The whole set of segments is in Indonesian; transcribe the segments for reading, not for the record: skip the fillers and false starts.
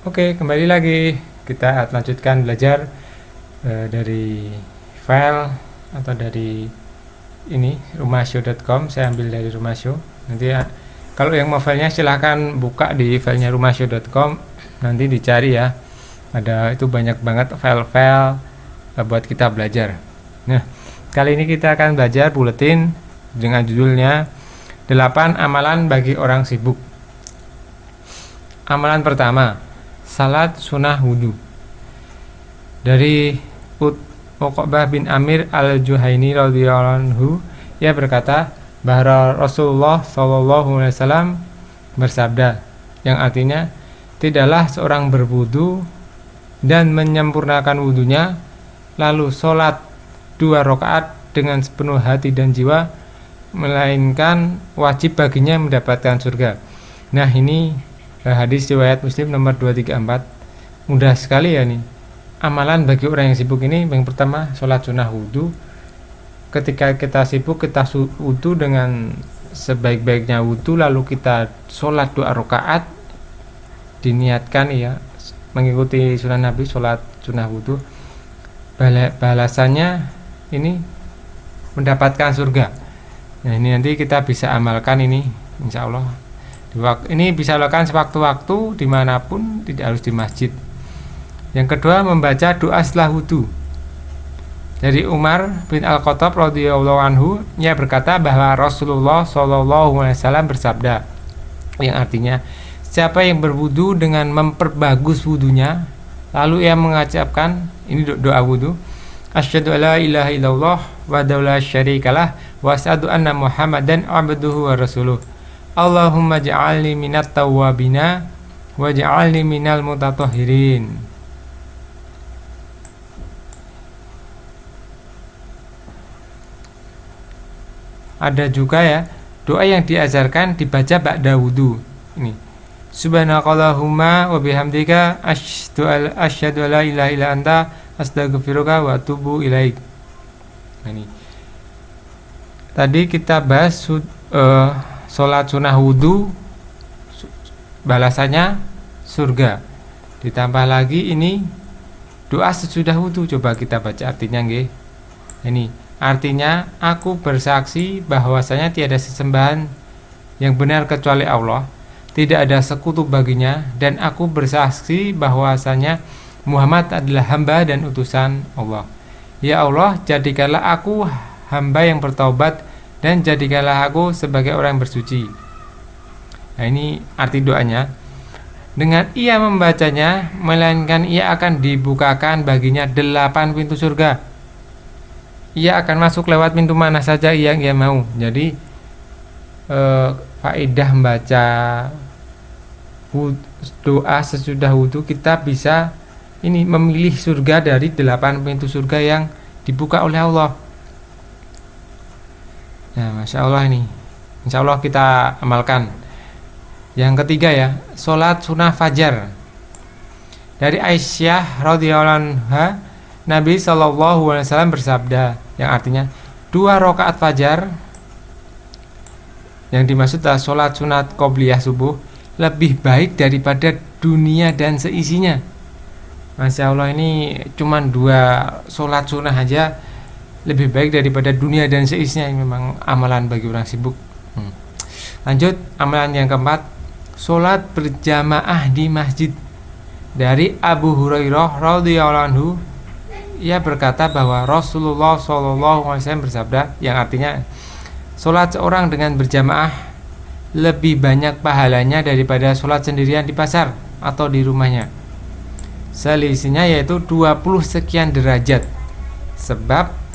Oke, kembali lagi. Kita lanjutkan belajar dari file atau dari ini rumasyo.com. Saya ambil dari Rumasyo. Nanti kalau yang mau filenya silahkan buka di filenya rumasyo.com. Nanti dicari ya. Ada itu banyak banget file-file buat kita belajar. Nah, kali ini kita akan belajar buletin dengan judulnya 8 amalan bagi orang sibuk. Amalan pertama, salat sunnah wudhu. Dari Uqbah bin Amir al-Juhaini radhiyallahu anhu, ia berkata bahwa Rasulullah SAW bersabda, yang artinya tidaklah seorang berwudu dan menyempurnakan wudunya lalu sholat 2 rakaat dengan sepenuh hati dan jiwa, melainkan wajib baginya mendapatkan surga. Nah, ini hadis riwayat Muslim nomor 234. Mudah sekali ya nih. Amalan bagi orang yang sibuk ini, yang pertama sholat sunnah wudhu. Ketika kita sibuk, kita wudhu dengan sebaik-baiknya wudhu, lalu kita sholat 2 rakaat, diniatkan ya mengikuti sunnah Nabi, sholat sunnah wudhu. Balasannya ini mendapatkan surga. Nah, ini nanti kita bisa amalkan ini, insya Allah. Ini bisa lakukan sewaktu-waktu dimanapun, tidak harus di masjid. Yang kedua, membaca doa setelah wudhu. Dari Umar bin Al-Khattab radhiyallahu anhu, ia berkata bahwa Rasulullah SAW bersabda, yang artinya siapa yang berwudhu dengan memperbagus wudhunya, lalu ia mengucapkan ini doa wudhu, asyhadu alla ilaha illallah wahdahu la syarikalah wa asyhadu anna muhammadan abduhu wa rasuluh. Allahumma ja'alni minat tawwabina wa ja'alni minal mutatahhirin. Ada juga ya doa yang diajarkan dibaca ba'da wudu. Ini subhanakallahumma wa bihamdika asyhadu alla ilaha illa anta astaghfiruka wa atubu ilaik. Nah, ini tadi kita bahas sholat sunnah wudhu, balasannya surga. Ditambah lagi ini doa sesudah wudhu. Coba kita baca artinya nggih. Ini artinya, aku bersaksi bahwasanya tiada sesembahan yang benar kecuali Allah, tidak ada sekutu baginya, dan aku bersaksi bahwasanya Muhammad adalah hamba dan utusan Allah. Ya Allah, jadikanlah aku hamba yang bertaubat dan jadikanlah aku sebagai orang yang bersuci. Nah, ini arti doanya. Dengan ia membacanya, melainkan ia akan dibukakan baginya 8 pintu surga. Ia akan masuk lewat pintu mana saja yang ia mau. Jadi faedah membaca doa sesudah wudhu, kita bisa ini memilih surga dari 8 pintu surga yang dibuka oleh Allah. Nah, Masya Allah ini, insya Allah kita amalkan. Yang ketiga ya, sholat sunnah fajar. Dari Aisyah radhiyallahu anha, Nabi SAW bersabda, yang artinya 2 rakaat fajar, yang dimaksud adalah sholat sunat qobliyah subuh, lebih baik daripada dunia dan seisinya. Masya Allah, ini cuman 2 sholat sunnah aja lebih baik daripada dunia dan seisinya. Ini memang amalan bagi orang sibuk. Lanjut, amalan yang keempat, sholat berjamaah di masjid. Dari Abu Hurairah radhiyallahu anhu, ia berkata bahwa Rasulullah SAW bersabda, yang artinya sholat seorang dengan berjamaah lebih banyak pahalanya daripada sholat sendirian di pasar atau di rumahnya. Selisihnya yaitu 20 sekian derajat. Sebab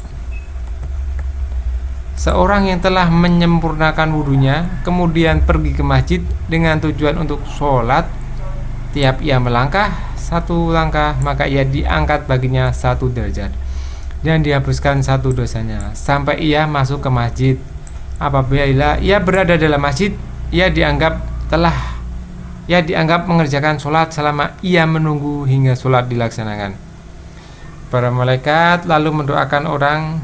seorang yang telah menyempurnakan wudunya kemudian pergi ke masjid dengan tujuan untuk sholat, tiap ia melangkah 1 langkah, maka ia diangkat baginya 1 derajat dan dihapuskan 1 dosanya sampai ia masuk ke masjid. Apabila ia berada dalam masjid, ia dianggap mengerjakan sholat selama ia menunggu hingga sholat dilaksanakan. Para malaikat lalu mendoakan orang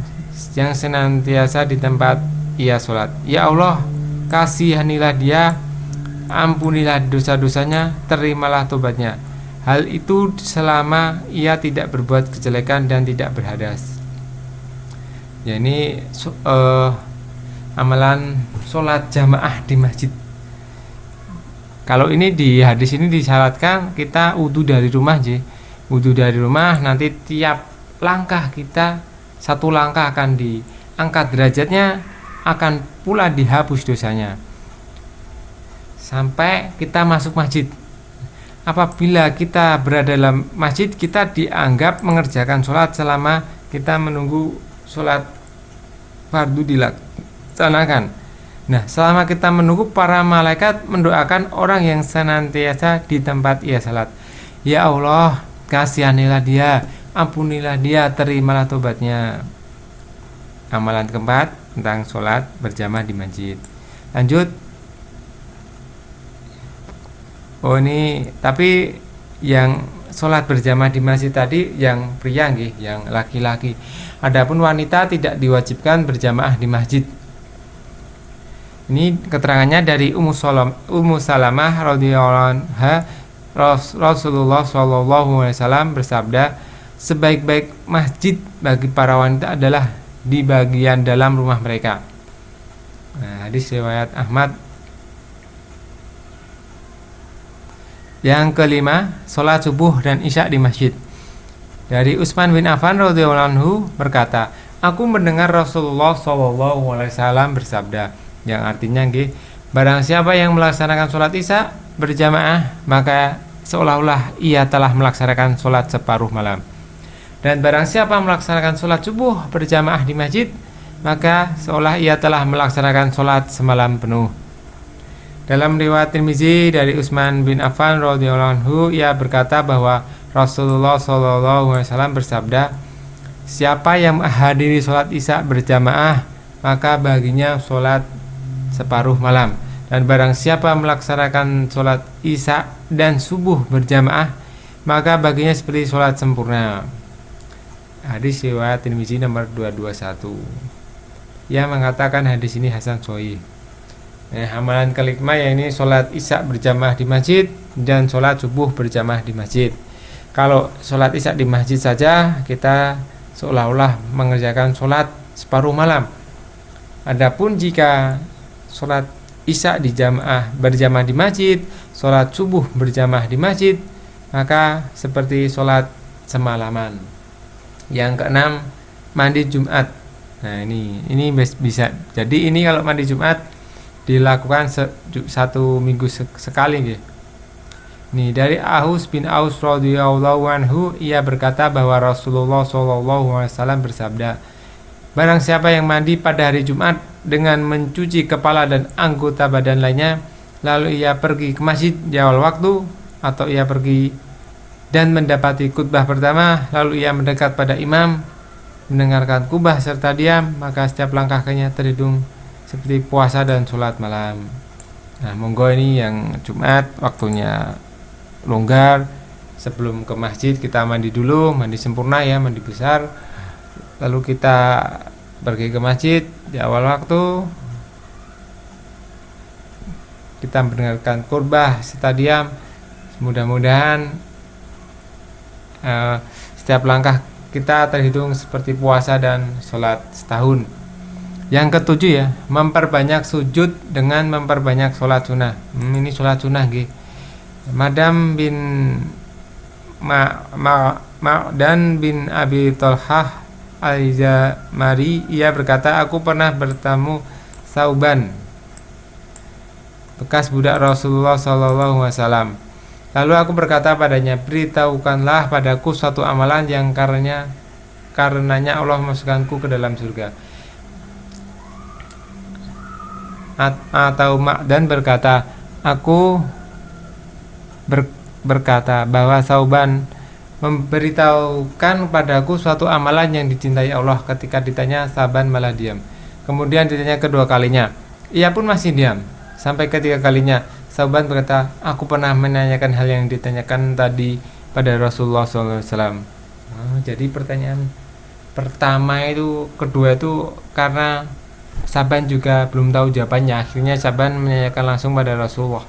yang senantiasa di tempat ia sholat. Ya Allah, kasihanilah dia, ampunilah dosa-dosanya, terimalah tobatnya. Hal itu selama ia tidak berbuat kejelekan dan tidak berhadas. Ya, ini amalan sholat jamaah di masjid. Kalau ini di hadis ini disyaratkan kita wudu dari rumah, wudu dari rumah, nanti tiap langkah kita, satu langkah akan diangkat derajatnya, akan pula dihapus dosanya sampai kita masuk masjid. Apabila kita berada dalam masjid, kita dianggap mengerjakan sholat selama kita menunggu sholat fardu dilaksanakan. Nah, selama kita menunggu, para malaikat mendoakan orang yang senantiasa di tempat ia salat. Ya Allah, kasihanilah dia, ampunilah dia, terimalah tobatnya. Amalan keempat tentang sholat berjamaah di masjid. Lanjut. Oh, ini tapi yang sholat berjamaah di masjid tadi yang pria nggih, yang laki-laki. Adapun wanita tidak diwajibkan berjamaah di masjid. Ini keterangannya dari Ummu Salamah radhiyallahu anha, Rasulullah SAW bersabda, sebaik-baik masjid bagi para wanita adalah di bagian dalam rumah mereka. Nah, hadis riwayat Ahmad. Yang kelima, sholat subuh dan isya di masjid. Dari Utsman bin Affan radhiyallahu anhu berkata, aku mendengar Rasulullah SAW bersabda, yang artinya barang siapa yang melaksanakan sholat isya berjamaah, maka seolah-olah ia telah melaksanakan sholat separuh malam. Dan barang siapa melaksanakan sholat subuh berjamaah di masjid, maka seolah ia telah melaksanakan sholat semalam penuh. Dalam riwayat Tirmizi dari Utsman bin Affan radhiyallahu anhu, ia berkata bahwa Rasulullah SAW bersabda, siapa yang menghadiri sholat isya berjamaah, maka baginya sholat separuh malam. Dan barang siapa melaksanakan sholat isya dan subuh berjamaah, maka baginya seperti sholat sempurna. Hadis riwayat Tirmizi nomor 221. Ia mengatakan hadis ini hasan sahih. Amalan kelima yakni sholat isya berjamaah di masjid dan sholat subuh berjamaah di masjid. Kalau sholat isya di masjid saja, kita seolah-olah mengerjakan sholat separuh malam. Adapun jika sholat isya berjamaah di masjid, sholat subuh berjamaah di masjid, maka seperti sholat semalaman. Yang keenam, mandi Jumat. Nah, ini bisa. Jadi ini kalau mandi Jumat dilakukan satu minggu sekali gitu. Nih, dari Aus bin Aus radhiyallahu anhu, ia berkata bahwa Rasulullah SAW bersabda, barang siapa yang mandi pada hari Jumat dengan mencuci kepala dan anggota badan lainnya, lalu ia pergi ke masjid di awal waktu, atau ia pergi dan mendapati khutbah pertama, lalu ia mendekat pada imam, mendengarkan khutbah serta diam, maka setiap langkah kakinya terhitung seperti puasa dan sholat malam. Nah, monggo ini yang Jumat waktunya longgar. Sebelum ke masjid kita mandi dulu, mandi sempurna ya, mandi besar. Lalu kita pergi ke masjid di awal waktu, kita mendengarkan khutbah serta diam. Mudah-mudahan setiap langkah kita terhitung seperti puasa dan sholat setahun. Yang ketujuh ya, memperbanyak sujud dengan memperbanyak sholat sunnah. Ini sholat sunnah gitu. Madam bin Ma'dan bin Abi Thalhah Al-Zamari, ia berkata, aku pernah bertemu Sauban, bekas budak Rasulullah SAW. Lalu aku berkata padanya, beritahukanlah padaku suatu amalan yang karenanya Allah memasukkanku ke dalam surga. Atau Ma'dan berkata, aku berkata bahwa Sauban memberitahukan padaku suatu amalan yang dicintai Allah. Ketika ditanya, Sauban malah diam. Kemudian ditanya kedua kalinya, ia pun masih diam. Sampai ketiga kalinya, Sauban berkata, aku pernah menanyakan hal yang ditanyakan tadi pada Rasulullah SAW. Jadi pertanyaan pertama itu, kedua itu karena Sauban juga belum tahu jawabannya. Akhirnya Sauban menanyakan langsung pada Rasulullah.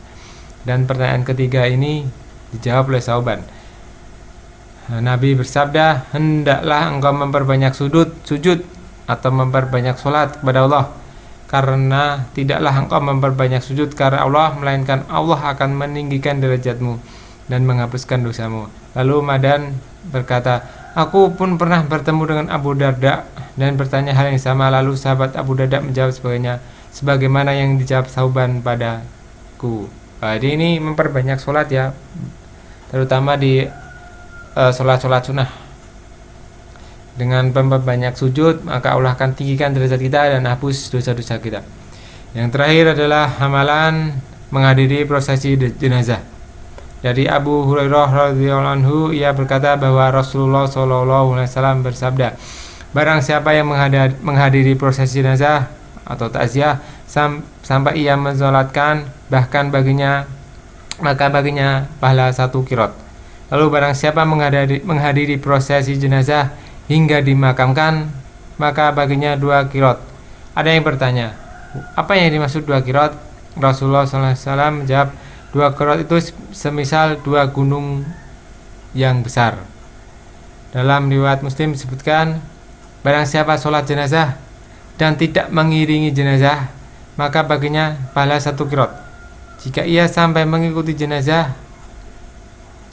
Dan pertanyaan ketiga ini dijawab oleh Sauban. Nabi bersabda, hendaklah engkau memperbanyak sujud atau memperbanyak sholat kepada Allah, karena tidaklah engkau memperbanyak sujud karena Allah, melainkan Allah akan meninggikan derajatmu dan menghapuskan dosamu. Lalu Madan berkata, aku pun pernah bertemu dengan Abu Darda dan bertanya hal yang sama. Lalu sahabat Abu Darda menjawab sebagaimana yang dijawab Sauban padaku. Jadi ini memperbanyak sholat ya, terutama di sholat-sholat sunnah. Dengan memperbanyak sujud, maka Allah akan tinggikan derajat kita dan hapus dosa-dosa kita. Yang terakhir adalah amalan menghadiri prosesi jenazah. Dari Abu Hurairah radhiyallahu anhu, ia berkata bahwa Rasulullah SAW bersabda, barang siapa yang menghadiri prosesi jenazah atau takziah sampai ia mensolatkan, maka baginya pahala 1 qirot. Lalu barang siapa menghadiri prosesi jenazah hingga dimakamkan, maka baginya 2 qirot. Ada yang bertanya, apa yang dimaksud 2 qirot? Rasulullah SAW menjawab, 2 qirot itu semisal 2 gunung yang besar. Dalam riwayat Muslim disebutkan, barang siapa sholat jenazah dan tidak mengiringi jenazah, maka baginya pahala 1 qirot. Jika ia sampai mengikuti jenazah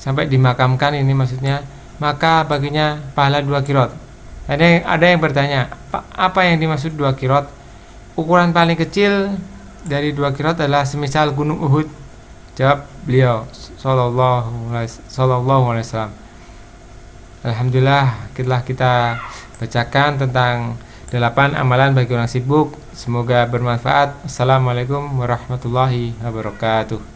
sampai dimakamkan, ini maksudnya, maka baginya pahala 2 qirot. Ada yang bertanya, apa yang dimaksud 2 qirot? Ukuran paling kecil dari 2 qirot adalah semisal gunung Uhud, jawab beliau sallallahu alaihi wasallam. Alhamdulillah, telah kita bacakan tentang 8 amalan bagi orang sibuk. Semoga bermanfaat. Assalamualaikum warahmatullahi wabarakatuh.